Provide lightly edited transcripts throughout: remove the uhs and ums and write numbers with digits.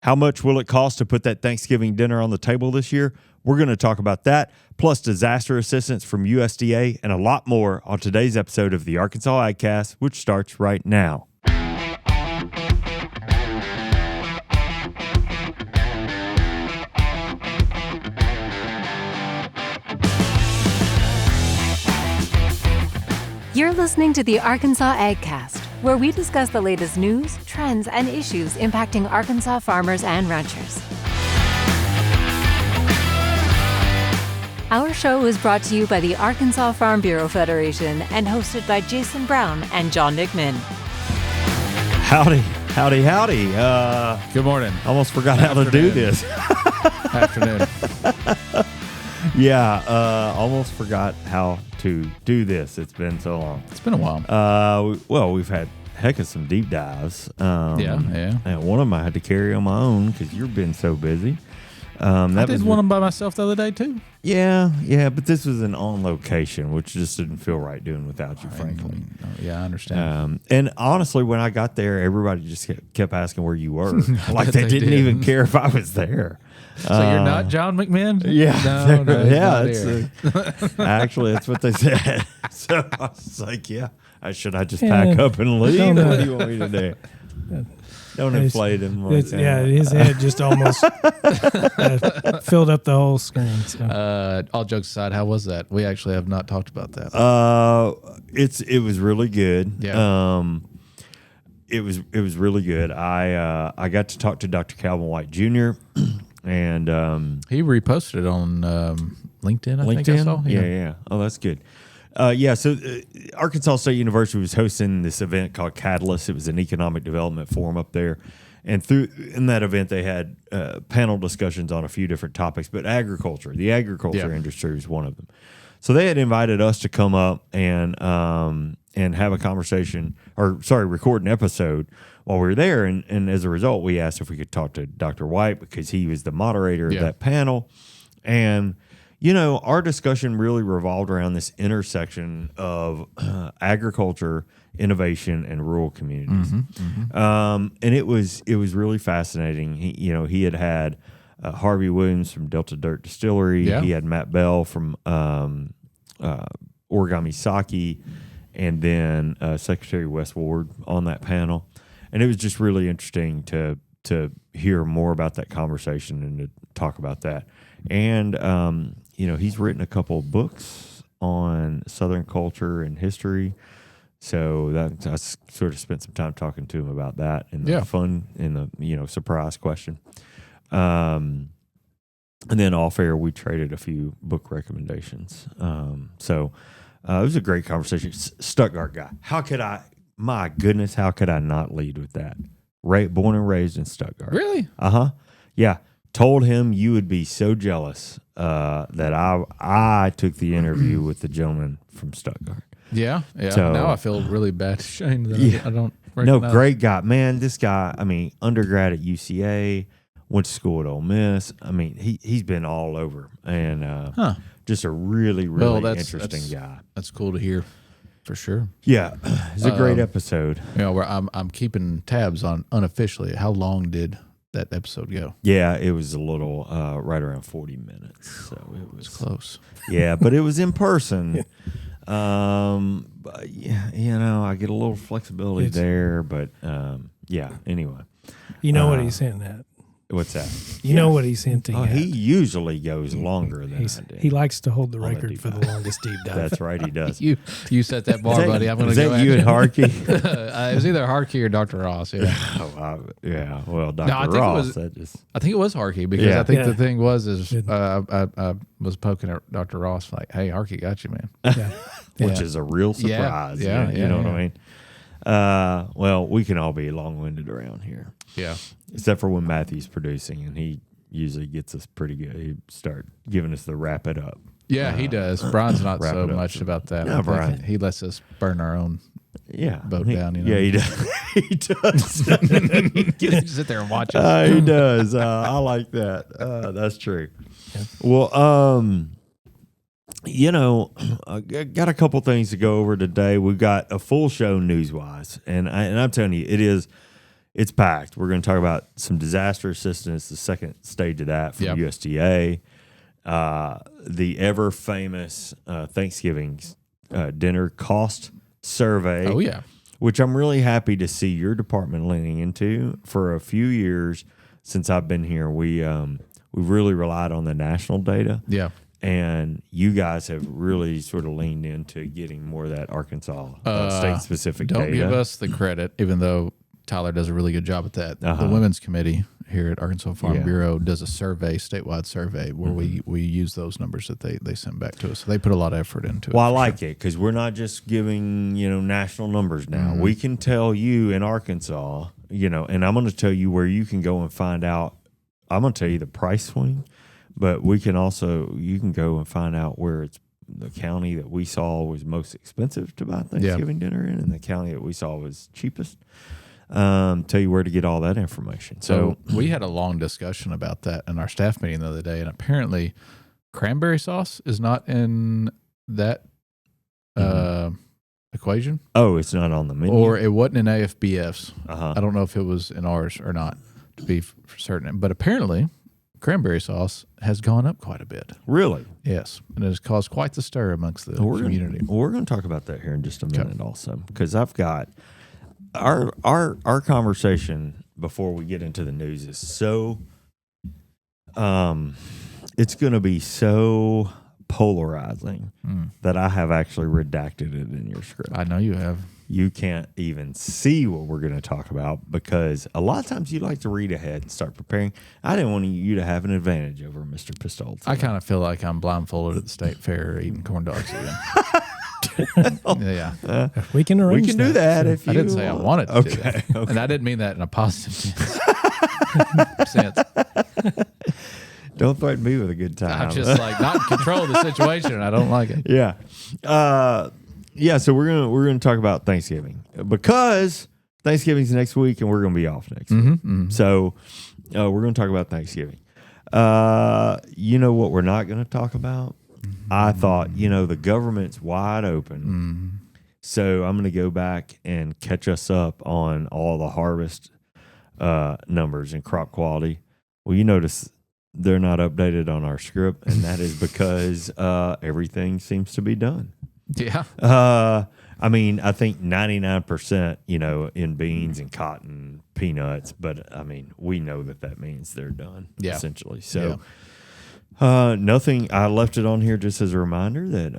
How much will it cost to put that Thanksgiving dinner on the table this year? We're going to talk about that, plus disaster assistance from USDA and a lot more on today's episode of the Arkansas AgCast, which starts right now. You're listening to the Arkansas AgCast, where we discuss the latest news, trends, and issues impacting Arkansas farmers and ranchers. Our show is brought to you by the Arkansas Farm Bureau Federation and hosted by Jason Brown and John Nickman. Howdy. Good morning. Almost forgot how to do this. Afternoon. Yeah, almost forgot how to do this. It's been so long. It's been a while. Well, we've had heck of some deep dives. Yeah. And one of them I had to carry on my own because you've been so busy. I did one of them by myself the other day, too. Yeah, but this was an on location, which just didn't feel right doing without you, frankly. Yeah, I understand. And honestly, when I got there, everybody just kept asking where you were. Like they didn't even care if I was there. So you're not John McMahon? Yeah. No, Yeah. Actually, that's what they said. So I was like, should I just pack up and leave? What do you want me to do? Don't inflate him. His head just almost filled up the whole screen. So. All jokes aside, how was that? We actually have not talked about that. It was really good. Yeah. It was really good. I got to talk to Dr. Calvin White Jr. and he reposted it on LinkedIn. I think I saw. Yeah. Oh, that's good. So Arkansas State University was hosting this event called Catalyst. It was an economic development forum up there. And in that event, they had panel discussions on a few different topics, but the agriculture industry was one of them. So they had invited us to come up and have a conversation, record an episode while we were there. And as a result, we asked if we could talk to Dr. White because he was the moderator of that panel. And our discussion really revolved around this intersection of agriculture, innovation, and rural communities. And it was really fascinating. He had Harvey Williams from Delta Dirt Distillery. Yeah. He had Matt Bell from Origami Sake, and then Secretary Wes Ward on that panel. And it was just really interesting to hear more about that conversation and to talk about that. And he's written a couple of books on Southern culture and history. So I sort of spent some time talking to him about that and the fun and the surprise question. And then off air, we traded a few book recommendations. So it was a great conversation. Stuttgart guy. How could I not lead with that? Born and raised in Stuttgart. Really? Yeah. Told him you would be so jealous that I took the interview with the gentleman from Stuttgart. Yeah. So, now I feel really bad, ashamed that I don't recognize. No, great guy. Man, this guy, undergrad at UCA, went to school at Ole Miss. He's been all over. And just a really, really interesting guy. That's cool to hear, for sure. Yeah. It's a great episode. Where I'm keeping tabs on unofficially, how long did that episode go? Yeah, it was a little right around 40 minutes. So it was close. Yeah, but it was in person. But, I get a little flexibility there, but anyway. You know what he's hinting at. What's that? You know what he's hinting at. He usually goes longer than I do. He likes to hold the record for the longest deep dive. That's right, he does. You set that bar, buddy. I'm going to go. Is that you and Harkey? It was either Harkey or Dr. Ross. Yeah. Well, Dr. Ross. I think it was Harkey because I think the thing was I was poking at Dr. Ross like, "Hey, Harkey got you, man," which is a real surprise. Yeah, you know what I mean. Well, we can all be long-winded around here. Yeah. Except for when Matthew's producing, and he usually gets us pretty good. He start giving us the wrap it up. Yeah, he does. Brian's not so much about that. No, Brian. He lets us burn our own boat down. Yeah, he does. He does. You can sit there and watch us. He does. I like that. That's true. Yeah. Well, I got a couple things to go over today. We've got a full show news-wise, and I'm telling you, it it's packed. We're going to talk about some disaster assistance, the second stage of that from USDA, the ever famous Thanksgiving dinner cost survey. Oh, yeah. Which I'm really happy to see your department leaning into. For a few years since I've been here, we've really relied on the national data. Yeah. And you guys have really sort of leaned into getting more of that Arkansas state-specific data. Don't give us the credit, even though Tyler does a really good job at that. The Women's Committee here at Arkansas Farm Bureau does a survey, statewide survey, where we use those numbers that they send back to us. So they put a lot of effort into it. Well, I like it because we're not just giving, national numbers now. We can tell you in Arkansas, and I'm going to tell you where you can go and find out. I'm going to tell you the price swing. But you can go and find out where it's the county that we saw was most expensive to buy Thanksgiving dinner in, and the county that we saw was cheapest. Tell you where to get all that information. So we had a long discussion about that in our staff meeting the other day, and apparently cranberry sauce is not in that equation. Oh, it's not on the menu? Or it wasn't in AFBF's. I don't know if it was in ours or not, to be for certain. But apparently cranberry sauce has gone up quite a bit. Really? Yes. And it has caused quite the stir amongst the community. We're going to talk about that here in just a minute also, because I've got our conversation before we get into the news is so it's going to be so polarizing that I have actually redacted it in your script. I know you have. You can't even see what we're going to talk about because a lot of times you like to read ahead and start preparing. I didn't want you to have an advantage over Mr. Pistol. I kind of feel like I'm blindfolded at the state fair eating corn dogs again. Yeah. We can arrange We can do that if you I didn't say I wanted to do that. Okay. And I didn't mean that in a positive sense. Don't threaten me with a good time. I'm just not in control of the situation, and I don't like it. Yeah. So we're gonna talk about Thanksgiving because Thanksgiving's next week and we're gonna be off next week. So we're gonna talk about Thanksgiving. You know what we're not gonna talk about? I thought the government's wide open, so I'm gonna go back and catch us up on all the harvest numbers and crop quality. Well, you notice they're not updated on our script, and that is because everything seems to be done. Yeah. I mean, I think 99%, in beans and cotton, peanuts, but I mean, we know that means they're done, essentially. So, nothing, I left it on here just as a reminder that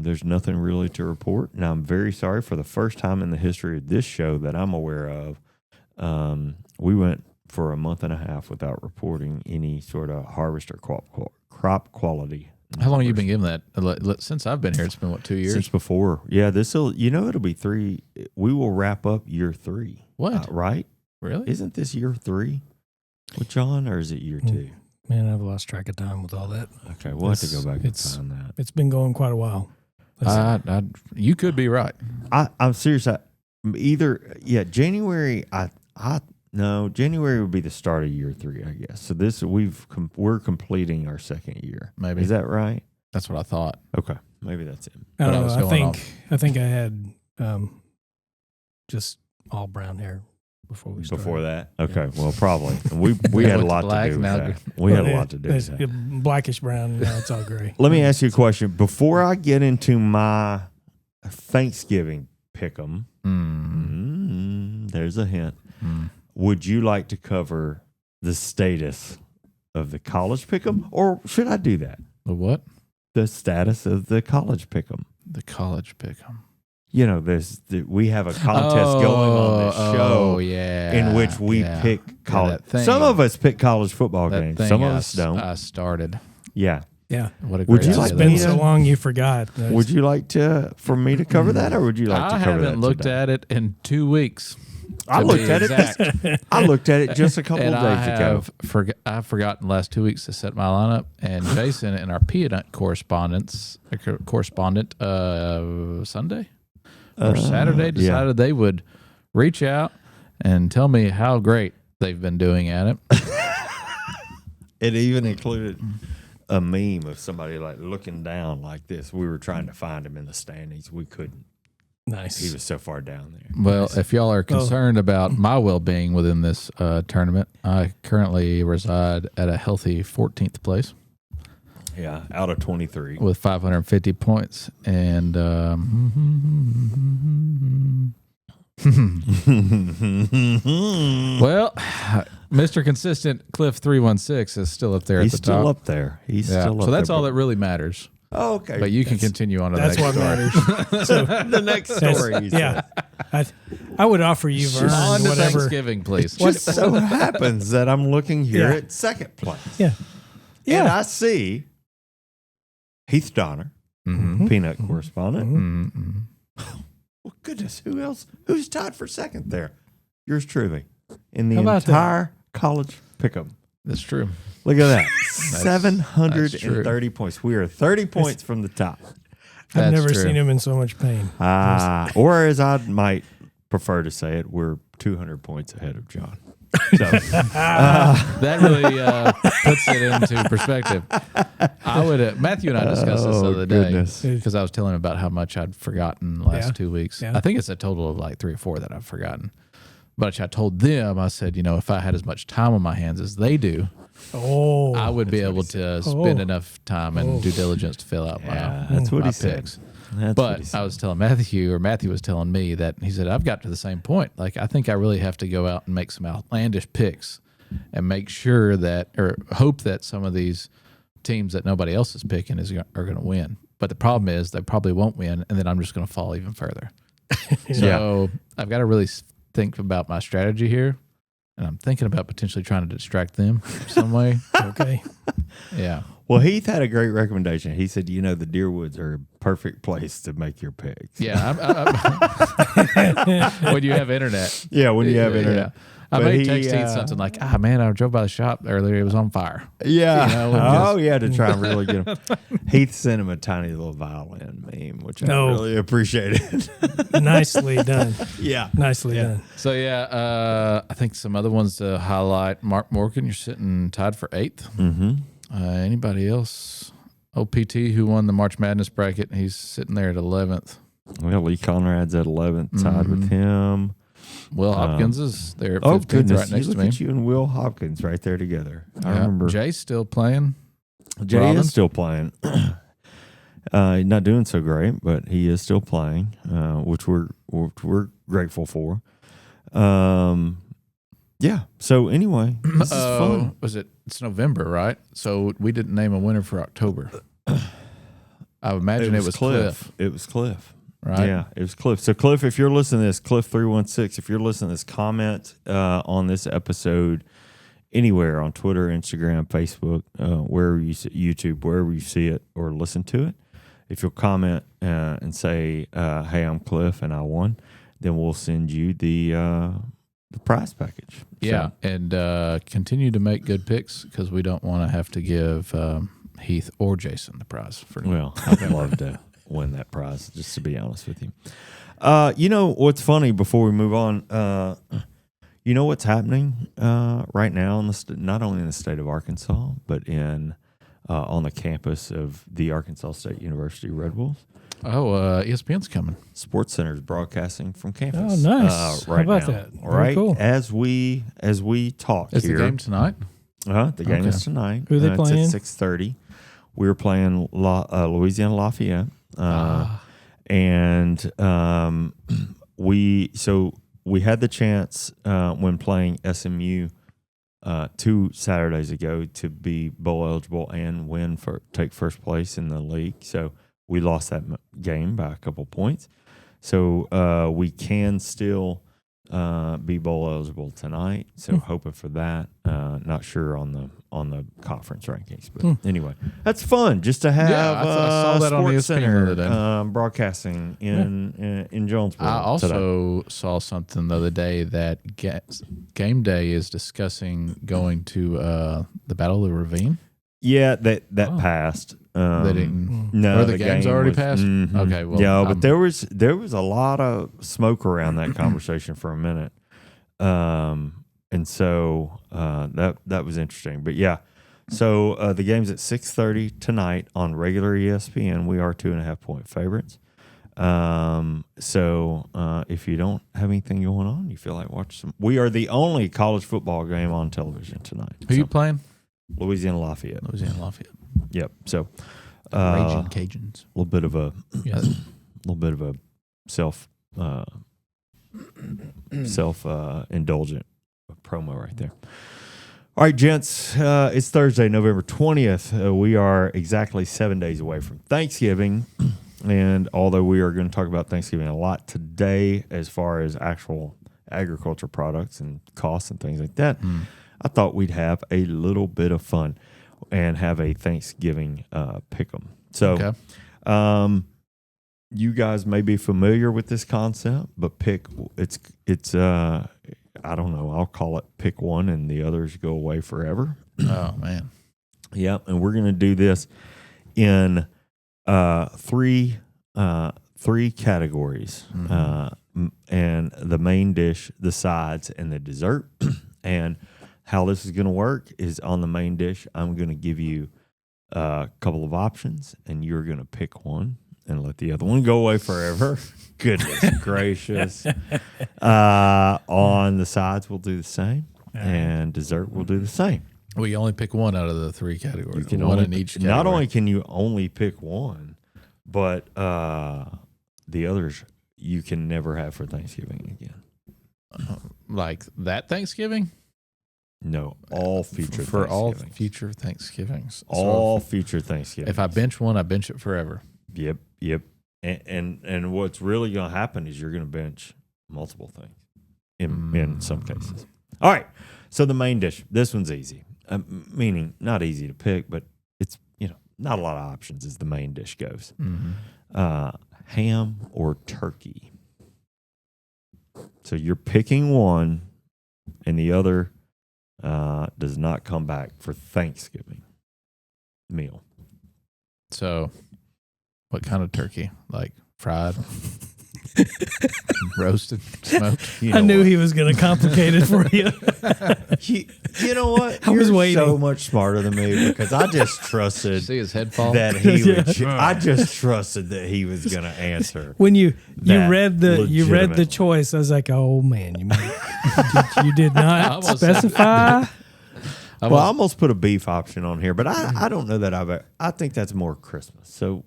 there's nothing really to report. And I'm very sorry, for the first time in the history of this show that I'm aware of, we went for a month and a half without reporting any sort of harvest or crop quality. How long have you been giving that? Since I've been here, it's been 2 years? Since before. Yeah, it'll be 3. We will wrap up year 3. What? Right? Really? Isn't this year 3 with John, or is it year 2? Man, I've lost track of time with all that. Okay, we'll have to go back and find that. It's been going quite a while. You could be right. I'm serious. January. No, January would be the start of year 3, I guess. So we're completing our second year. Maybe. Is that right? That's what I thought. Okay, maybe that's it. I don't know. I think I had just all brown hair before we started. Before that? Okay, well, probably. We had a lot to do with that. We had a lot to do with that. Blackish brown, now it's all gray. Let me ask you a question. Before I get into my Thanksgiving pick'em, there's a hint. Would you like to cover the status of the college pick'em, or should I do that? The what? The status of the college pick'em. The college pick'em. We have a contest going on this show in which we pick college. Some of us pick college football games. Some of us don't. I started. Yeah. Yeah. What a great It's been so long you forgot. Would you like for me to cover that, or would you like to cover that? I haven't looked at it in 2 weeks. I looked at it. I looked at it just a couple of days ago. I've forgotten the last 2 weeks to set my lineup. And Jason and our peanut correspondent Sunday or Saturday decided they would reach out and tell me how great they've been doing at it. It even included a meme of somebody looking down like this. We were trying to find him in the standings. We couldn't. Nice. He was so far down there. Well, if y'all are concerned about my well-being within this tournament, I currently reside at a healthy 14th place. Yeah, out of 23 with 550 points, and well, Mr. Consistent Cliff 316 is still up there at the top. He's still up there. He's still up so that's there, all that really matters. Oh, okay. But you can continue on to the That's next what story. matters. So the next story. yeah, I would offer you Vern On to whatever. Thanksgiving, please. Just so happens that I'm looking here Yeah. at second place. Yeah, And yeah. I see Heath Donner, Mm-hmm. peanut correspondent. Mm-hmm. Well, goodness, who else? Who's tied for second there? Yours truly. In the How about entire college pick'em. That's true. Look at that. 730 true. points. We are 30 points from the top. I've That's never true. seen him in so much pain. Or as I might prefer to say it, we're 200 points ahead of John. So, That really puts it into perspective. I would Matthew and I discussed this the other day goodness. because I was telling him about how much I'd forgotten the last 2 weeks. Yeah. I think it's a total of like 3 or 4 that I've forgotten. But I told them, I said, if I had as much time on my hands as they do, I would be able to spend enough time and due diligence to fill out that's what my he said. picks. That's what But he said. I was telling Matthew, or Matthew was telling me that he said, I've got to the same point. Like, I think I really have to go out and make some outlandish picks and make sure that, or hope that some of these teams that nobody else is picking are going to win. But the problem is they probably won't win, and then I'm just going to fall even further. So I've got to really think about my strategy here. And I'm thinking about potentially trying to distract them some way. Okay. Yeah. Well, Heath had a great recommendation. He said, the Deerwoods are a perfect place to make your picks. Yeah. When you have internet. Yeah, when you have internet. Yeah. I But may he, text Heath something like, man, I drove by the shop earlier. It was on fire. Yeah. To try and really get him. Heath sent him a tiny little violin meme, which I really appreciated. Nicely done. Yeah. Nicely done. So, I think some other ones to highlight. Mark Morgan, you're sitting tied for 8th. Mm-hmm. Anybody else? OPT, who won the March Madness bracket, he's sitting there at 11th. Well, Lee Conrad's at 11th, tied with him. Will Hopkins is there at 15th, goodness. right next to Look me. at you and Will Hopkins right there together. I Yeah. remember. Jay's still playing. Jay Robin? is still playing. He's not doing so great, but he is still playing, which we're grateful for. Yeah. So anyway, this is fun. It's November, right? So we didn't name a winner for October. I would imagine it was Cliff. It was Cliff. Right? Yeah, it was Cliff. So Cliff, if you're listening to this, Cliff 316, if you're listening to this, comment on this episode anywhere on Twitter, Instagram, Facebook, wherever you see YouTube, wherever you see it or listen to it. If you'll comment and say, "Hey, I'm Cliff and I won," then we'll send you the prize package. Yeah, and continue to make good picks because we don't want to have to give Heath or Jason the prize for. Well, I'd love to win that prize, just to be honest with you. What's funny before we move on? What's happening right now in not only in the state of Arkansas, but in on the campus of the Arkansas State University Red Wolves. Oh, ESPN's coming. Sports Center is broadcasting from campus. Oh, nice. Right How about now. that? All Very right. cool. As we talk Is here, the game tonight? the game Okay. is tonight. Who are they playing? It's at 6:30. We're playing Louisiana Lafayette, and we had the chance when playing SMU 2 Saturdays ago to be bowl eligible and take first place in the league. So we lost that game by a couple points. So we can still be bowl eligible tonight. So hoping for that. Not sure on the conference rankings, but anyway, that's fun just to have. Yeah, I saw that on Sports ESPN the other day. Center broadcasting in Jonesboro. I also today. saw something the other day that Game Day is discussing going to the Battle of the Ravine. Yeah, that passed. They didn't. No, Or the game's game already was- passed? mhm. Okay, well, yeah, but there was a lot of smoke around that conversation for a minute, and so that was interesting. But yeah, so the game's at 6:30 tonight on regular ESPN. We are 2.5 point favorites. So if you don't have anything going on, you feel like watching some. We are the only college football game on television tonight. Who you playing? Louisiana Lafayette. Louisiana Lafayette. Yep. So Raging Cajuns. a little bit of a self indulgent promo right there. All right, gents, it's Thursday, November 20th. We are exactly 7 days away from Thanksgiving. And although we are going to talk about Thanksgiving a lot today as far as actual agriculture products and costs and things like that, I thought we'd have a little bit of fun and have a Thanksgiving pick'em. So you guys may be familiar with this concept, but it's I don't know. I'll call it pick one and the others go away forever. Oh, man. Yep. And we're going to do this in three categories. And the main dish, the sides, and the dessert. And how this is going to work is on the main dish, I'm going to give you a couple of options, and you're going to pick one and let the other one go away forever. Goodness gracious. On the sides, we'll do the same, and dessert, we'll do the same. Well, you only pick one out of the three categories. You can one only, in each category. Not only can you only pick one, but the others you can never have for Thanksgiving again. Like that Thanksgiving? No, all future for all Thanksgivings. future Thanksgivings. All So future Thanksgivings. if I bench one, I bench it forever. Yep. And what's really going to happen is you're going to bench multiple things in some cases. All right. So the main dish, this one's easy. Meaning not easy to pick, but it's, not a lot of options as the main dish goes. Ham or turkey. So you're picking one and the other does not come back for Thanksgiving meal. So what kind of turkey? Like fried? Roasted? Smoked? I knew he was going to complicate it for you. You know what? I was You're waiting. so much smarter than me because I just trusted See his head fall? that he would. I just trusted that he was going to answer. When you That read the legitimate. choice, I was like, oh man, you did not almost specify. Well, I almost put a beef option on here, but I don't know that I think that's more Christmas. So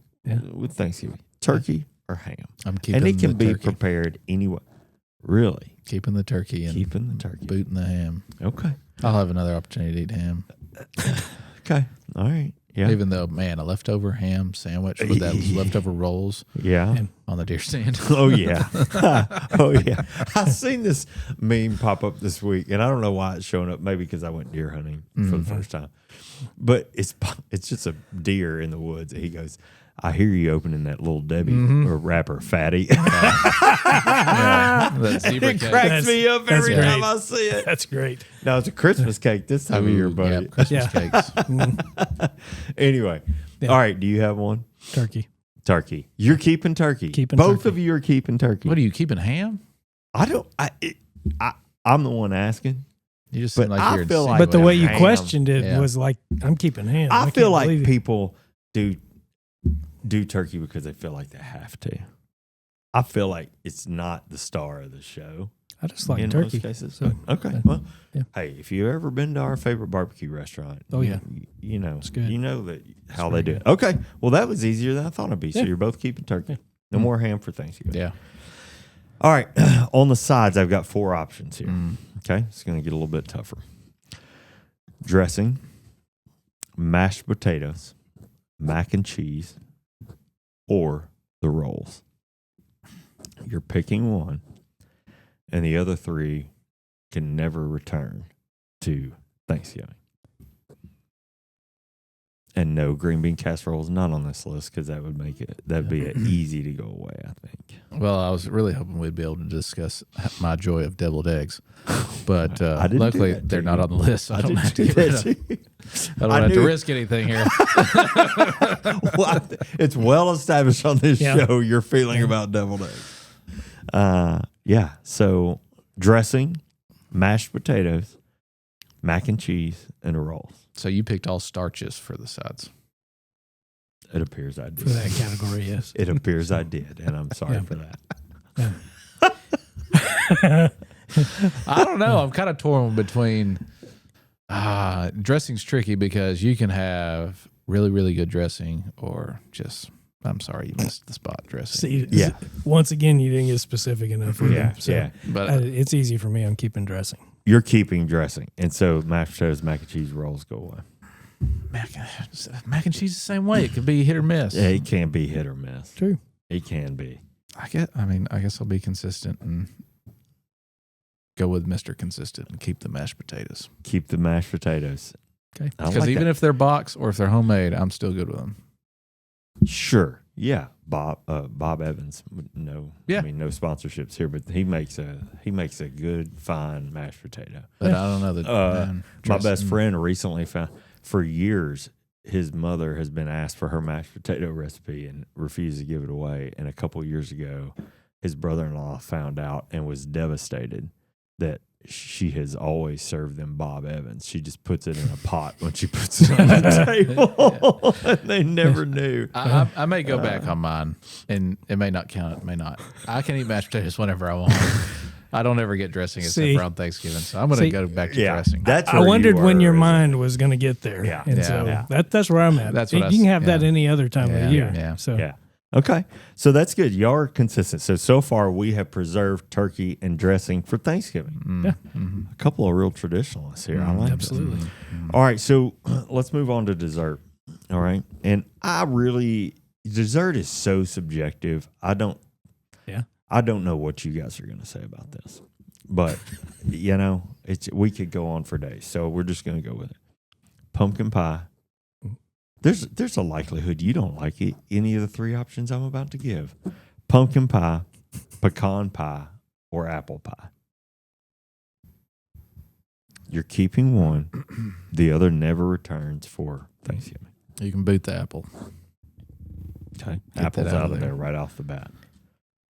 with Thanksgiving, turkey or ham, I'm keeping and it can the be turkey. prepared anyway. Really, Keeping the turkey and keeping the turkey. booting the ham. Okay. I'll have another opportunity to eat ham. Okay. All right. Yeah. Even though, man, a leftover ham sandwich with those leftover rolls Yeah. on the deer stand. Oh yeah. Oh yeah. I seen this meme pop up this week, and I don't know why it's showing up. Maybe because I went deer hunting for the first time. But it's just a deer in the woods. And he goes, "I hear you opening that little Debbie or wrapper, fatty." That zebra It cake. cracks me up That's every great. time I see it. That's great. Now it's a Christmas cake this time of year, buddy. Yeah, Christmas Yeah. cakes. Anyway, Yeah. all right. Do you have one? Turkey. Turkey. You're keeping turkey. Keeping Both turkey. of you are keeping turkey. What are you keeping ham? I don't. I'm the one asking. You just But seem like I you're feel like- But the way you ham. questioned it Yeah. was like, I'm keeping ham. I feel can't like believe it. people do turkey because they feel like they have to. I feel like it's not the star of the show I just like in turkey. most cases. So, Okay, well, yeah. hey, if you've ever been to our favorite barbecue restaurant, Oh, yeah. you know, good. you know that how they very do good. it. Okay, well, that was easier than I thought it'd be. So Yeah. you're both keeping turkey. Yeah. No more ham for Thanksgiving. Yeah. All right, on the sides, I've got 4 options here. Okay, it's going to get a little bit tougher. Dressing, mashed potatoes, mac and cheese, or the rolls. You're picking one, and the other 3 can never return to Thanksgiving. And no, green bean casserole is not on this list because that'd be easy to go away, I think. Well, I was really hoping we'd be able to discuss my joy of develed eggs, but I didn't do luckily that to they're not you. on the list. So I don't have to get rid of. I don't I have to knew- risk anything here. Well, it's well established on this Yeah. show your feeling about deviled eggs. Yeah. So dressing, mashed potatoes, mac and cheese, and rolls. So you picked all starches for the sides. It appears I did. For that category, yes. It appears I did, and I'm sorry for that. I don't know. I'm kind of torn between dressing's tricky because you can have really, really good dressing or just, I'm sorry, you missed the spot dressing. See, once again, you didn't get specific enough with them. So yeah. But it's easy for me. I'm keeping dressing. You're keeping dressing, and so mashed potatoes, mac and cheese rolls go away. mac and cheese the same way. It could be hit or miss. Yeah, it can be hit or miss. True. It can be. I guess I'll be consistent and go with Mr. Consistent and keep the mashed potatoes. Keep the mashed potatoes. Okay. Because even if they're box or if they're homemade, I'm still good with them. Sure. Yeah. Bob Evans. No. Yeah. I mean, no sponsorships here, but he makes a good, fine mashed potato. But I don't know that. My best friend recently found, for years, his mother has been asked for her mashed potato recipe and refused to give it away. And a couple of years ago, his brother-in-law found out and was devastated that she has always served them Bob Evans. She just puts it in a pot when she puts it on the table. And they never knew. I may go back on mine, and it may not count. It may not. I can eat mashed potatoes whenever I want. I don't ever get dressing except for on Thanksgiving, so I'm going to go back to dressing. That's I wondered when your mind was going to get there. Yeah. And so that's where I'm at. That's you what can have that any other time of the year. Yeah. So yeah. Okay. So that's good. Y'all are consistent. So far we have preserved turkey and dressing for Thanksgiving. Yeah. Mm-hmm. A couple of real traditionalists here. I like absolutely. this. All right. So let's move on to dessert. All right. And dessert is so subjective. I don't know what you guys are going to say about this, but we could go on for days. So we're just going to go with it. Pumpkin pie. There's a likelihood you don't like any of the three options I'm about to give. Pumpkin pie, pecan pie, or apple pie. You're keeping one. The other never returns for Thanksgiving. You can boot the apple. Okay. Get Apple's that out of there right off the bat.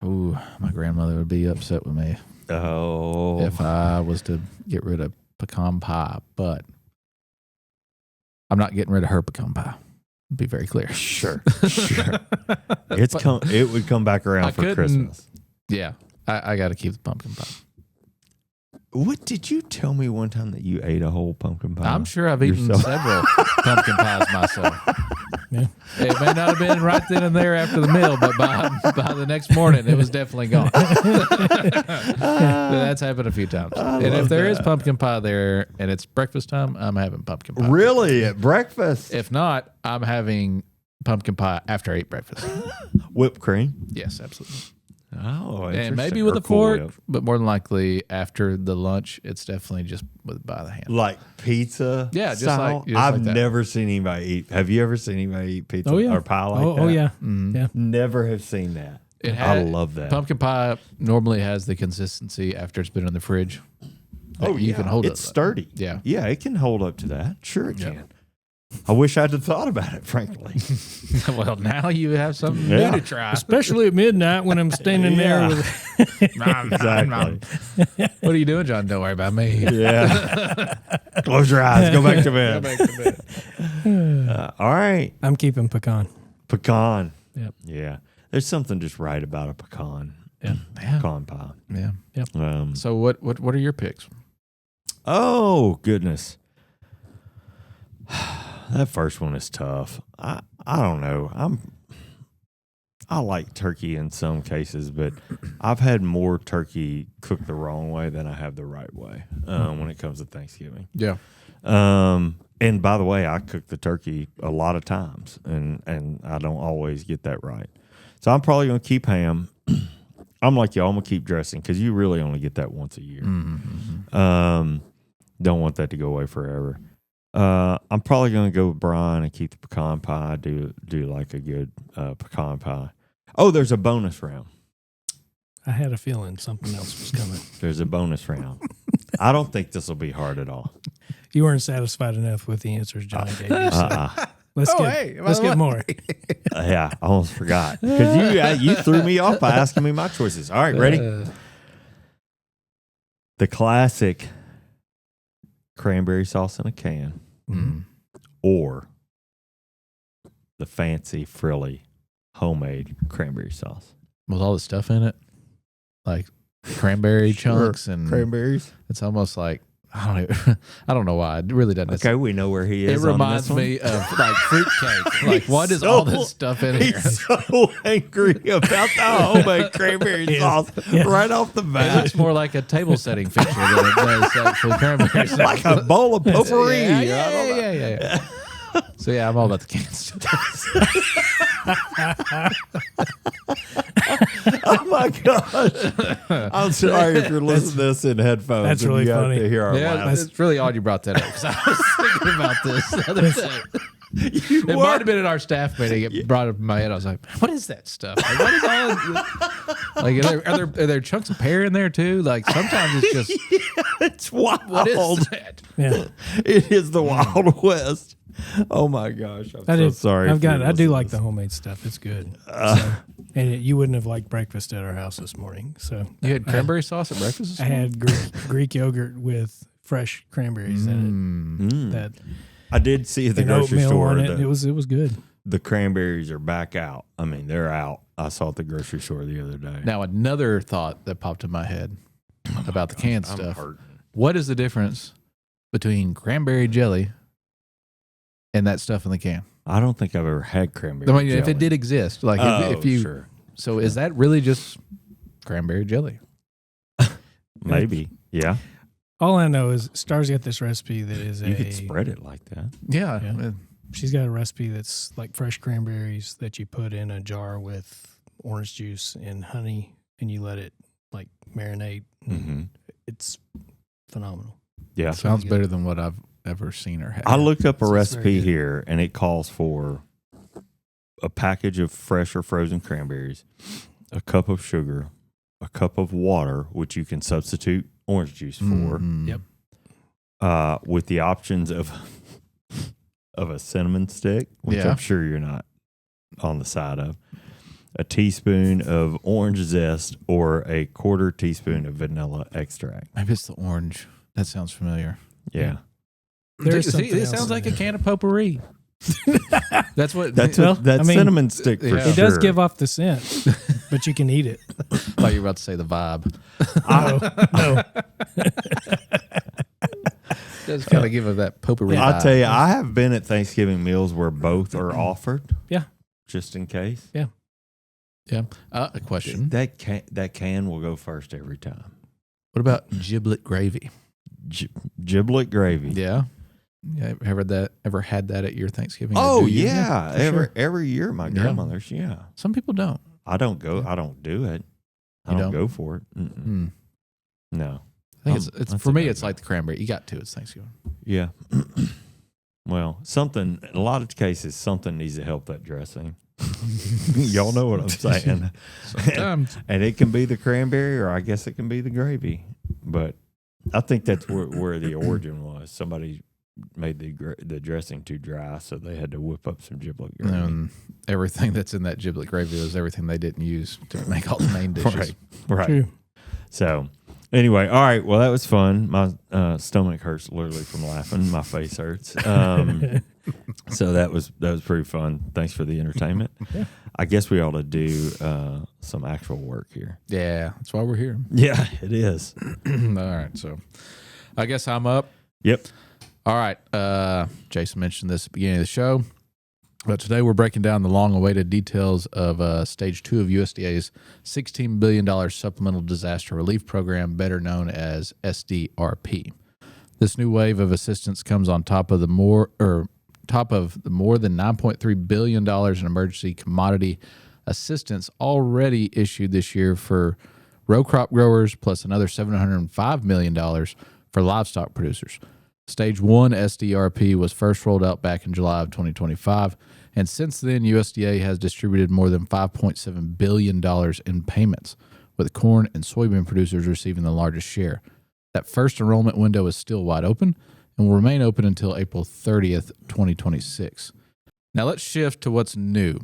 Ooh, my grandmother would be upset with me if I was to get rid of pecan pie, but I'm not getting rid of her pecan pie. Be very clear. Sure. It would come back around for Christmas. Yeah, I got to keep the pumpkin pie. What did you tell me one time that you ate a whole pumpkin pie? I'm sure I've eaten several pumpkin pies myself. Yeah. It may not have been right then and there after the meal, but by the next morning, it was definitely gone. That's happened a few times. And if there is pumpkin pie there and it's breakfast time, I'm having pumpkin pie. Really? At breakfast? If not, I'm having pumpkin pie after I eat breakfast. Whipped cream? Yes, absolutely. Oh, and maybe with a fork, but more than likely after the lunch, it's definitely just by the hand. Like pizza? Yeah, just style? like I've like that. never seen anybody eat. Have you ever seen anybody eat pizza or pie like that? Oh, yeah. Mm-hmm. Yeah. Never have seen that. I love that. Pumpkin pie normally has the consistency after it's been in the fridge. You can hold it. It's sturdy. Yeah. Yeah, it can hold up to that. Sure it can. I wish I'd have thought about it, frankly. Well, now you have something new to try. Especially at midnight when I'm standing there with Exactly. What are you doing, John? Don't worry about me. Yeah. Close your eyes. Go back to bed. Go back to bed. All right. I'm keeping pecan. Pecan. Yep. Yeah. There's something just right about a pecan. Yeah. Pecan pie. Yeah. Yep. So what are your picks? Oh, goodness. That first one is tough. I don't know. I like turkey in some cases, but I've had more turkey cooked the wrong way than I have the right way when it comes to Thanksgiving. Yeah. And by the way, I cook the turkey a lot of times, and I don't always get that right. So I'm probably going to keep ham. I'm like y'all. I'm going to keep dressing because you really only get that once a year. Mm-hmm. Don't want that to go away forever. I'm probably going to go with Brian and keep the pecan pie. Do like a good pecan pie. Oh, there's a bonus round. I had a feeling something else was coming. There's a bonus round. I don't think this will be hard at all. You weren't satisfied enough with the answers John gave you. So let's get more. Yeah, I almost forgot because you threw me off by asking me my choices. All right, ready? The classic cranberry sauce in a can, or the fancy, frilly, homemade cranberry sauce. With all the stuff in it, like cranberry chunks and cranberries. It's almost like I don't know why. It really doesn't. Okay, we know where he is. It reminds me of like fruitcake. Like, what is all this stuff in here? He's so angry about the homemade cranberry sauce right off the bat. It looks more like a table setting feature than it does actually cranberry sauce. Like a bowl of potpourri. Yeah. So yeah, I'm all about the canned stuff. Oh my gosh! I'm sorry if you're listening to this in headphones. That's really funny. To hear our laughs. It's really odd you brought that up because I was thinking about this the other day. It might have been at our staff meeting. It brought it up in my head. I was like, "What is that stuff? Like, what is all? Like, are there chunks of pear in there too? Like, sometimes it's just it's wild. What is that? Yeah, it is the Wild West. Oh my gosh! I'm sorry. I do like the homemade stuff. It's good. And you wouldn't have liked breakfast at our house this morning. So you had cranberry sauce at breakfast? I had Greek yogurt with fresh cranberries in it. That I did see at the grocery store. It was good. The cranberries are back out. I mean, they're out. I saw at the grocery store the other day. Now, another thought that popped in my head about the canned stuff. What is the difference between cranberry jelly and that stuff in the can? I don't think I've ever had cranberry jelly. If it did exist, like if you, sure. So is that really just cranberry jelly? Maybe, yeah. All I know is Star's got this recipe that is you could spread it like that. Yeah. She's got a recipe that's like fresh cranberries that you put in a jar with orange juice and honey, and you let it like marinate. Mm-hmm. It's phenomenal. Yeah, sounds better than what I've ever seen or had. I looked up a recipe here, and it calls for a package of fresh or frozen cranberries, a cup of sugar, a cup of water, which you can substitute orange juice for. Mm-hmm. Yep. With the options of a cinnamon stick, which I'm sure you're not on the side of, a teaspoon of orange zest, or a quarter teaspoon of vanilla extract. Maybe it's the orange. That sounds familiar. Yeah. It sounds like a can of potpourri. That's cinnamon stick for sure. It does give off the scent, but you can eat it. I thought you were about to say the vibe. No. Does kind of give it that potpourri vibe. I'll tell you, I have been at Thanksgiving meals where both are offered. Yeah. Just in case. Yeah. Yeah. A question. That can will go first every time. What about giblet gravy? Giblet gravy. Yeah. Yeah, ever had that at your Thanksgiving? Oh yeah, every year my grandmother's. Yeah. Some people don't. I don't go. I don't do it. I don't go for it. No. I think it's for me. It's like the cranberry. You got to. It's Thanksgiving. Yeah. Well, in a lot of cases, something needs to help that dressing. Y'all know what I'm saying. Sometimes. And it can be the cranberry, or I guess it can be the gravy. But I think that's where the origin was. Somebody made the dressing too dry, so they had to whip up some giblet gravy. Everything that's in that giblet gravy was everything they didn't use to make all the main dishes. Right. True. So anyway, all right. Well, that was fun. My stomach hurts literally from laughing. My face hurts. So that was pretty fun. Thanks for the entertainment. Yeah. I guess we ought to do some actual work here. Yeah, that's why we're here. Yeah, it is. All right. So I guess I'm up. Yep. All right. Jason mentioned this at the beginning of the show, but today we're breaking down the long-awaited details of Stage 2 of USDA's $16 billion Supplemental Disaster Relief Program, better known as SDRP. This new wave of assistance comes on top of the more than $9.3 billion in emergency commodity assistance already issued this year for row crop growers, plus another $705 million for livestock producers. Stage 1 SDRP was first rolled out back in July of 2025, and since then, USDA has distributed more than $5.7 billion in payments, with corn and soybean producers receiving the largest share. That first enrollment window is still wide open and will remain open until April 30th, 2026. Now let's shift to what's new.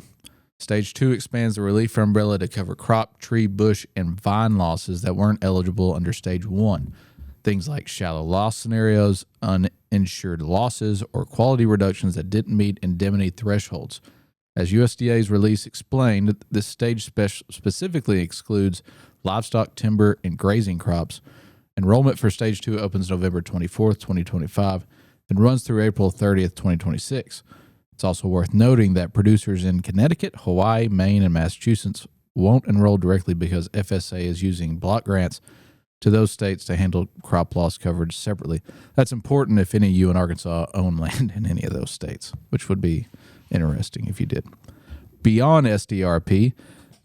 Stage 2 expands the relief umbrella to cover crop, tree, bush, and vine losses that weren't eligible under Stage 1. Things like shallow loss scenarios, uninsured losses, or quality reductions that didn't meet indemnity thresholds. As USDA's release explained, this stage specifically excludes livestock, timber, and grazing crops. Enrollment for Stage 2 opens November 24th, 2025, and runs through April 30th, 2026. It's also worth noting that producers in Connecticut, Hawaii, Maine, and Massachusetts won't enroll directly because FSA is using block grants to those states to handle crop loss coverage separately. That's important if any of you in Arkansas own land in any of those states, which would be interesting if you did. Beyond SDRP,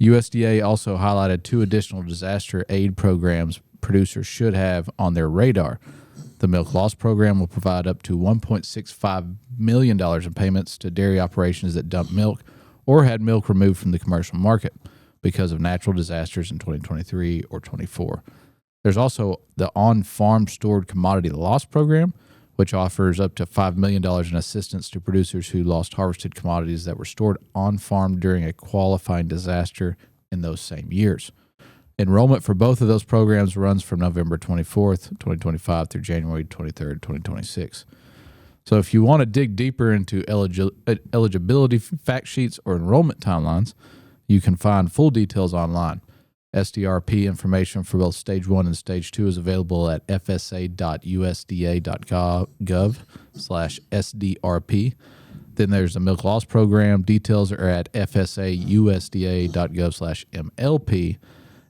USDA also highlighted 2 additional disaster aid programs producers should have on their radar. The Milk Loss Program will provide up to $1.65 million in payments to dairy operations that dump milk or had milk removed from the commercial market because of natural disasters in 2023 or 24. There's also the On-Farm Stored Commodity Loss Program, which offers up to $5 million in assistance to producers who lost harvested commodities that were stored on-farm during a qualifying disaster in those same years. Enrollment for both of those programs runs from November 24th, 2025 through January 23rd, 2026. So if you want to dig deeper into eligibility fact sheets or enrollment timelines, you can find full details online. SDRP information for both Stage 1 and Stage 2 is available at fsa.usda.gov/SDRP. Then there's the Milk Loss Program. Details are at fsausda.gov/MLP.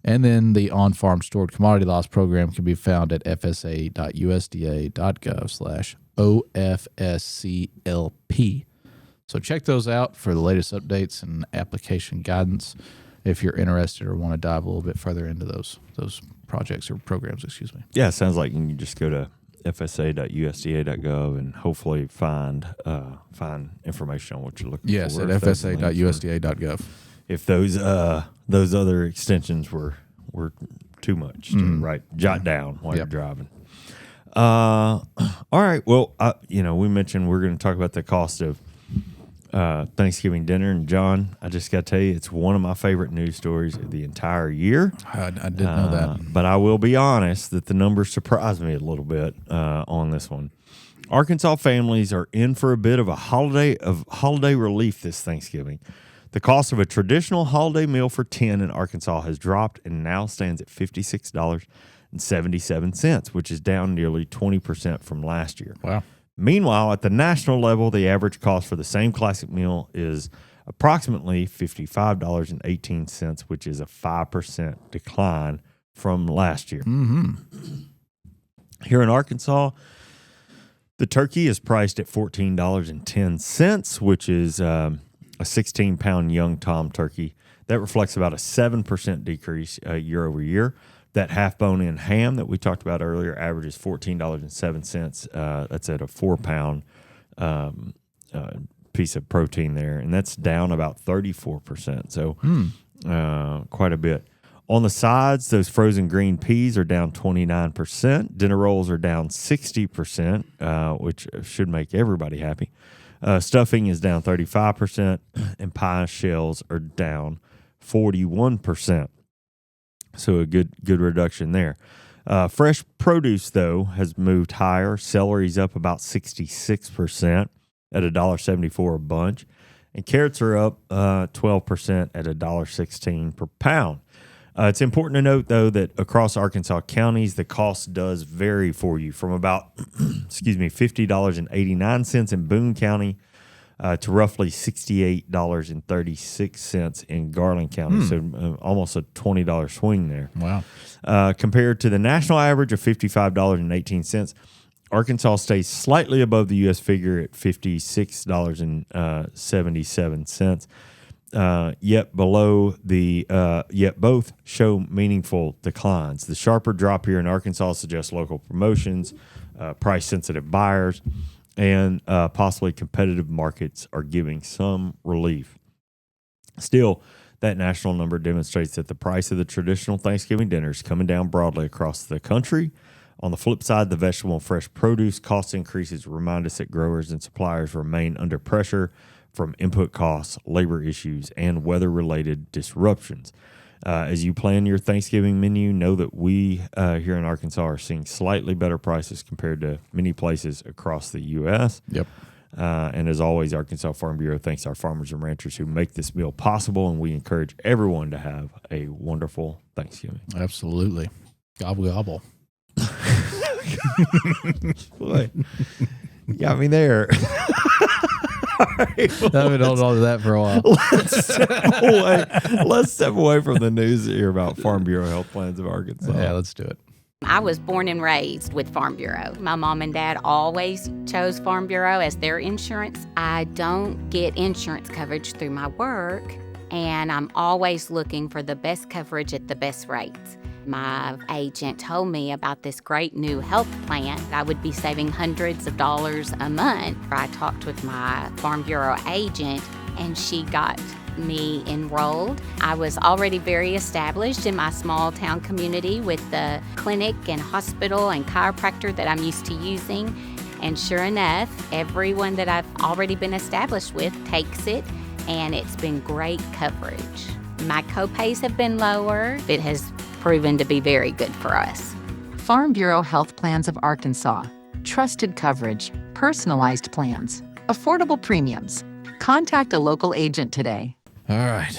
And then the On-Farm Stored Commodity Loss Program can be found at fsa.usda.gov/OFSCLP. So check those out for the latest updates and application guidance if you're interested or want to dive a little bit further into those projects or programs, excuse me. Yeah, it sounds like you can just go to fsa.usda.gov and hopefully find information on what you're looking for. Yes, at fsa.usda.gov. If those other extensions were too much to jot down while you're driving. All right. Well, we mentioned we're going to talk about the cost of Thanksgiving dinner, and John, I just got to tell you, it's one of my favorite news stories of the entire year. I didn't know that, but I will be honest that the numbers surprised me a little bit on this one. Arkansas families are in for a bit of a holiday relief this Thanksgiving. The cost of a traditional holiday meal for 10 in Arkansas has dropped and now stands at $56.77, which is down nearly 20% from last year. Wow. Meanwhile, at the national level, the average cost for the same classic meal is approximately $55.18, which is a 5% decline from last year. Mm-hmm. Here in Arkansas, the turkey is priced at $14.10, which is a 16-pound young tom turkey. That reflects about a 7% decrease year over year. That half bone-in ham that we talked about earlier averages $14.07. That's at a 4-pound piece of protein there, and that's down about 34%. So quite a bit. On the sides, those frozen green peas are down 29%. Dinner rolls are down 60%, which should make everybody happy. Stuffing is down 35%, and pie shells are down 41%. So a good reduction there. Fresh produce, though, has moved higher. Celery's up about 66% at $1.74 a bunch. And carrots are up 12% at $1.16 per pound. It's important to note, though, that across Arkansas counties, the cost does vary for you from about $50.89 in Boone County to roughly $68.36 in Garland County. So almost a $20 swing there. Wow. Compared to the national average of $55.18, Arkansas stays slightly above the U.S. figure at $56.77. Yet both show meaningful declines. The sharper drop here in Arkansas suggests local promotions, price-sensitive buyers, and possibly competitive markets are giving some relief. Still, that national number demonstrates that the price of the traditional Thanksgiving dinner is coming down broadly across the country. On the flip side, the vegetable and fresh produce cost increases remind us that growers and suppliers remain under pressure from input costs, labor issues, and weather-related disruptions. As you plan your Thanksgiving menu, know that we here in Arkansas are seeing slightly better prices compared to many places across the U.S. Yep. And as always, Arkansas Farm Bureau thanks our farmers and ranchers who make this meal possible, and we encourage everyone to have a wonderful Thanksgiving. Absolutely. Gobble, gobble. Boy, you got me there. All right, well, I've been holding on to that for a while. Let's step away from the news here about Farm Bureau health plans of Arkansas. Yeah, let's do it. I was born and raised with Farm Bureau. My mom and dad always chose Farm Bureau as their insurance. I don't get insurance coverage through my work, and I'm always looking for the best coverage at the best rates. My agent told me about this great new health plan. I would be saving hundreds of dollars a month. I talked with my Farm Bureau agent, and she got me enrolled. I was already very established in my small town community with the clinic and hospital and chiropractor that I'm used to using. And sure enough, everyone that I've already been established with takes it, and it's been great coverage. My copays have been lower. It has proven to be very good for us. Farm Bureau Health Plans of Arkansas. Trusted coverage, personalized plans, affordable premiums. Contact a local agent today. All right.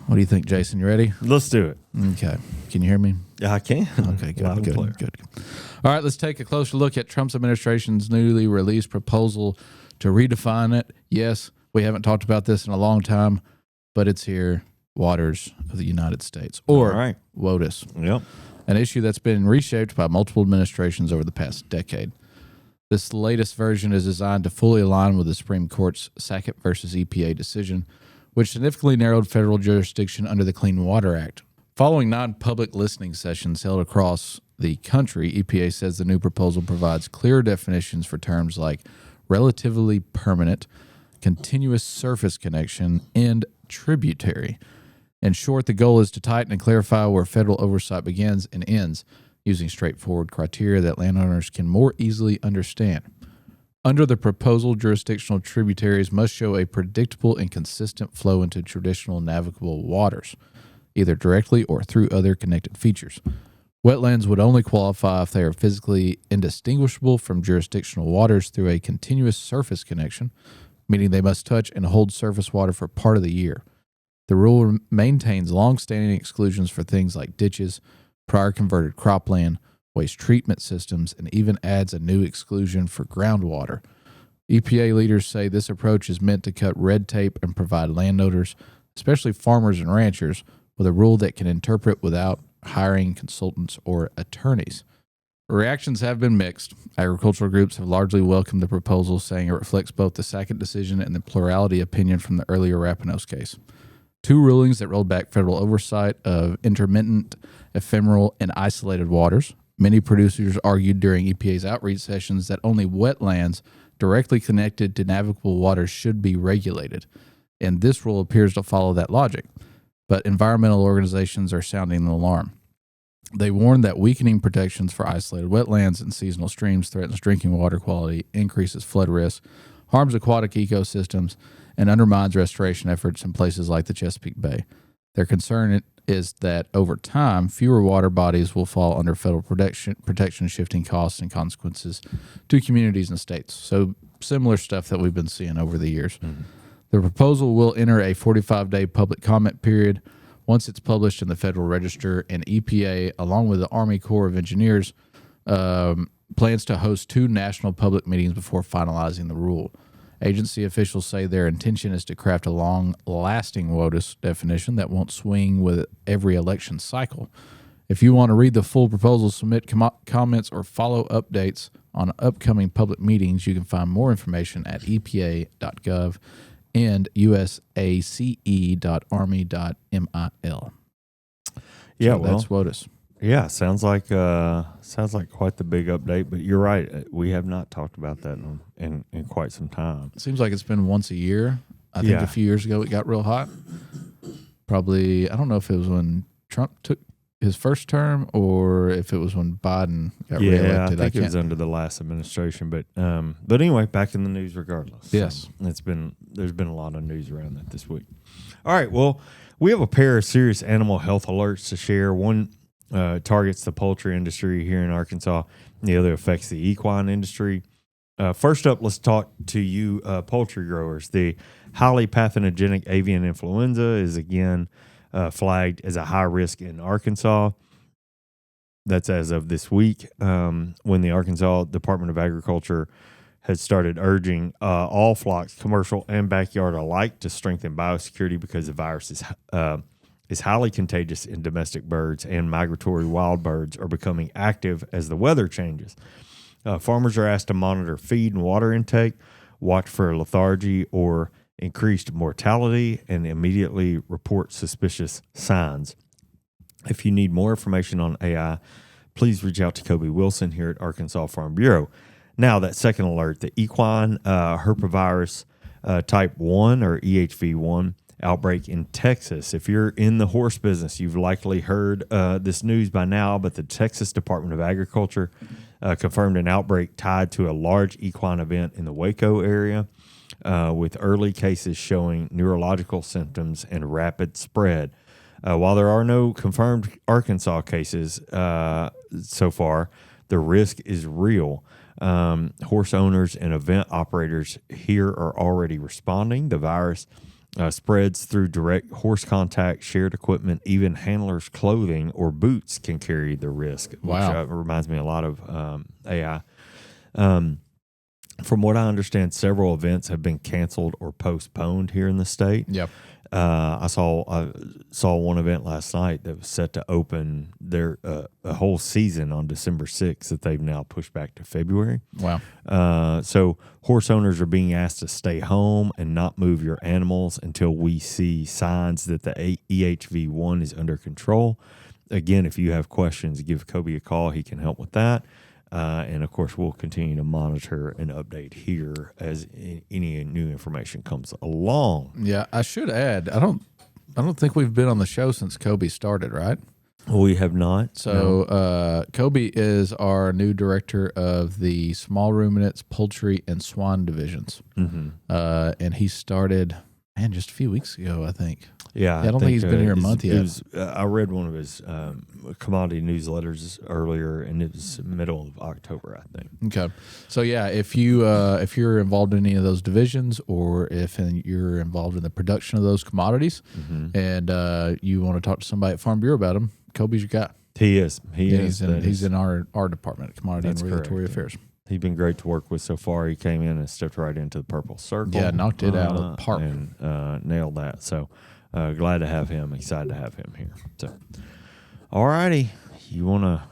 What do you think, Jason? You ready? Let's do it. Okay. Can you hear me? I can. Okay, Loud and clear. good. All right, let's take a closer look at Trump's administration's newly released proposal to redefine it. Yes, we haven't talked about this in a long time, but it's here. Waters of the United States, or WOTUS. Yep. An issue that's been reshaped by multiple administrations over the past decade. This latest version is designed to fully align with the Supreme Court's Sackett versus EPA decision, which significantly narrowed federal jurisdiction under the Clean Water Act. Following 9 public listening sessions held across the country, EPA says the new proposal provides clearer definitions for terms like relatively permanent, continuous surface connection, and tributary. In short, the goal is to tighten and clarify where federal oversight begins and ends, using straightforward criteria that landowners can more easily understand. Under the proposal, jurisdictional tributaries must show a predictable and consistent flow into traditional navigable waters, either directly or through other connected features. Wetlands would only qualify if they are physically indistinguishable from jurisdictional waters through a continuous surface connection, meaning they must touch and hold surface water for part of the year. The rule maintains long-standing exclusions for things like ditches, prior converted cropland, waste treatment systems, and even adds a new exclusion for groundwater. EPA leaders say this approach is meant to cut red tape and provide landowners, especially farmers and ranchers, with a rule that can interpret without hiring consultants or attorneys. Reactions have been mixed. Agricultural groups have largely welcomed the proposal, saying it reflects both the Sackett decision and the plurality opinion from the earlier Rapinos case. 2 rulings that rolled back federal oversight of intermittent, ephemeral, and isolated waters. Many producers argued during EPA's outreach sessions that only wetlands directly connected to navigable waters should be regulated, and this rule appears to follow that logic. But environmental organizations are sounding the alarm. They warn that weakening protections for isolated wetlands and seasonal streams threatens drinking water quality, increases flood risk, harms aquatic ecosystems, and undermines restoration efforts in places like the Chesapeake Bay. Their concern is that over time, fewer water bodies will fall under federal protection, shifting costs and consequences to communities and states. So similar stuff that we've been seeing over the years. Mm-hmm. The proposal will enter a 45-day public comment period. Once it's published in the Federal Register, and EPA, along with the Army Corps of Engineers, plans to host 2 national public meetings before finalizing the rule. Agency officials say their intention is to craft a long-lasting WOTUS definition that won't swing with every election cycle. If you want to read the full proposal, submit comments, or follow updates on upcoming public meetings, you can find more information at epa.gov and usace.army.mil. Yeah, so that's WOTUS. Yeah, sounds like quite the big update. But you're right, we have not talked about that in quite some time. It seems like it's been once a year. I think a few years ago it got real hot. Probably, I don't know if it was when Trump took his first term or if it was when Biden got reelected. I think it was under the last administration. But anyway, back in the news regardless. Yes, there's been a lot of news around that this week. All right, well, we have a pair of serious animal health alerts to share. One targets the poultry industry here in Arkansas. The other affects the equine industry. First up, let's talk to you poultry growers. The highly pathogenic avian influenza is again flagged as a high risk in Arkansas. That's as of this week, when the Arkansas Department of Agriculture has started urging all flocks, commercial and backyard alike, to strengthen biosecurity because the virus is highly contagious in domestic birds, and migratory wild birds are becoming active as the weather changes. Farmers are asked to monitor feed and water intake, watch for lethargy or increased mortality, and immediately report suspicious signs. If you need more information on AI, please reach out to Kobe Wilson here at Arkansas Farm Bureau. Now, that second alert, the equine herpesvirus type 1 or EHV1 outbreak in Texas. If you're in the horse business, you've likely heard this news by now, but the Texas Department of Agriculture confirmed an outbreak tied to a large equine event in the Waco area, with early cases showing neurological symptoms and rapid spread. While there are no confirmed Arkansas cases so far, the risk is real. Horse owners and event operators here are already responding. The virus spreads through direct horse contact, shared equipment, even handlers' clothing or boots can carry the risk. Wow. Which reminds me a lot of AI. From what I understand, several events have been canceled or postponed here in the state. Yep. I saw one event last night that was set to open their a whole season on December 6th that they've now pushed back to February. Wow. So horse owners are being asked to stay home and not move your animals until we see signs that the EHV1 is under control. Again, if you have questions, give Kobe a call. He can help with that. And of course, we'll continue to monitor and update here as any new information comes along. Yeah, I should add, I don't think we've been on the show since Kobe started, right? We have not. So Kobe is our new director of the small ruminants, poultry, and swan divisions. Mm-hmm. And he started, just a few weeks ago, I think. Yeah, I don't think he's been here a month yet. I read one of his commodity newsletters earlier, and it was middle of October, I think. Okay, so yeah, if you're involved in any of those divisions, or if you're involved in the production of those commodities, and you want to talk to somebody at Farm Bureau about them, Kobe's your guy. He is. He's in our department, commodity and regulatory affairs. He's been great to work with so far. He came in and stepped right into the purple circle. Yeah, knocked it out of the park and nailed that. So. Glad to have him. Excited to have him here. So, all righty. You want to?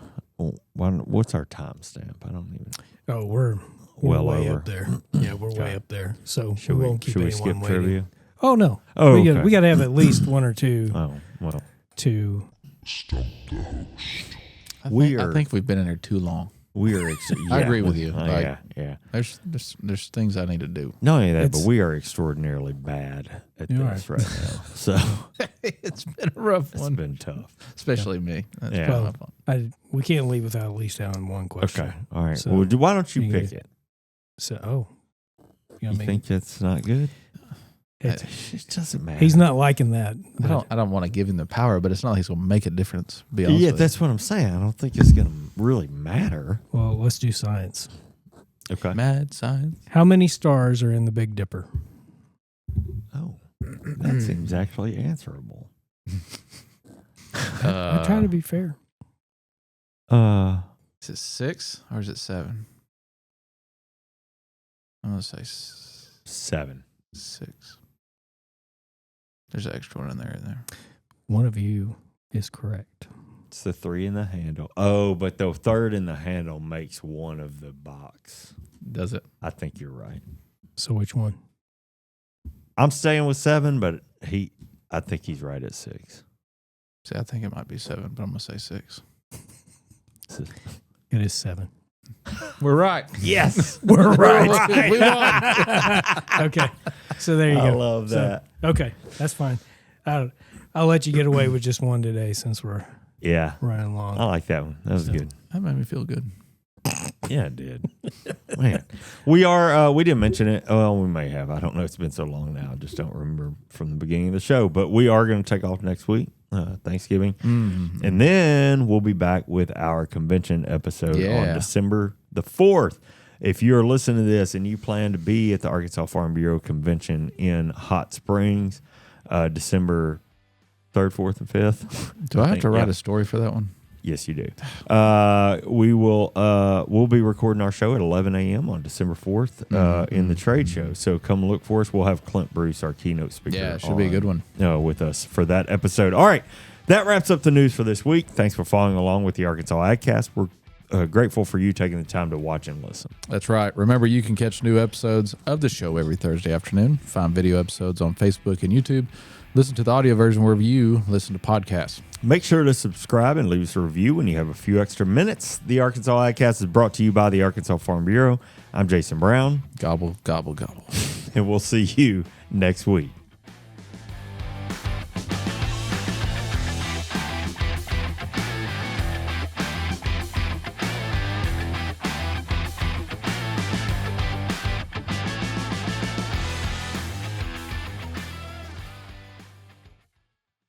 What's our timestamp? I don't even. Oh, we're well way over. up there. Yeah, we're way up there. So we won't keep should we anyone skip waiting. trivia? Oh no. Oh, we okay. got to have at least one or two. Oh well. To. I think we've been in here too long. We are. I agree with you. Yeah. There's things I need to do. Not only that, but we are extraordinarily bad at this right now. So it's been a rough one. It's been tough, especially me. That's yeah. We can't leave without at least having one question. Okay. All right. So, well, why don't you pick it? So, you think it's not good? It doesn't matter. He's not liking that. I don't want to give him the power, but it's not like he's going to make a difference. Yeah, that's what I'm saying. I don't think it's going to really matter. Well, let's do science. Okay. Mad science. How many stars are in the Big Dipper? Oh, that seems actually answerable. I try to be fair. Is it 6 or is it 7? I'm going to say 7. 6. There's an extra one in there. One of you is correct. It's the 3 in the handle. Oh, but the 3rd in the handle makes one of the box. Does it? I think you're right. So which one? I'm staying with 7, but I think he's right at 6. See, I think it might be 7, but I'm going to say 6. It is 7. We're right. Yes. We're right. We won. Okay. So there you go. I love that. Okay. That's fine. I'll let you get away with just one today since we're running along. I like that one. That was good. That made me feel good. Yeah, it did. Man. We are, we didn't mention it. Well, we may have. I don't know. It's been so long now. I just don't remember from the beginning of the show. But we are going to take off next week, Thanksgiving. Mm-hmm. And then we'll be back with our convention episode on December the 4th. If you're listening to this and you plan to be at the Arkansas Farm Bureau Convention in Hot Springs, December 3rd, 4th, and 5th. Do I have to write a story for that one? Yes, you do. We'll be recording our show at 11 a.m. on December 4th in the trade show. So come look for us. We'll have Clint Bruce, our keynote speaker. Yeah, it should be a good one. With us for that episode. All right. That wraps up the news for this week. Thanks for following along with the Arkansas AgCast. We're grateful for you taking the time to watch and listen. That's right. Remember, you can catch new episodes of the show every Thursday afternoon. Find video episodes on Facebook and YouTube. Listen to the audio version wherever you listen to podcasts. Make sure to subscribe and leave us a review when you have a few extra minutes. The Arkansas AgCast is brought to you by the Arkansas Farm Bureau. I'm Jason Brown. Gobble, gobble, gobble. And we'll see you next week.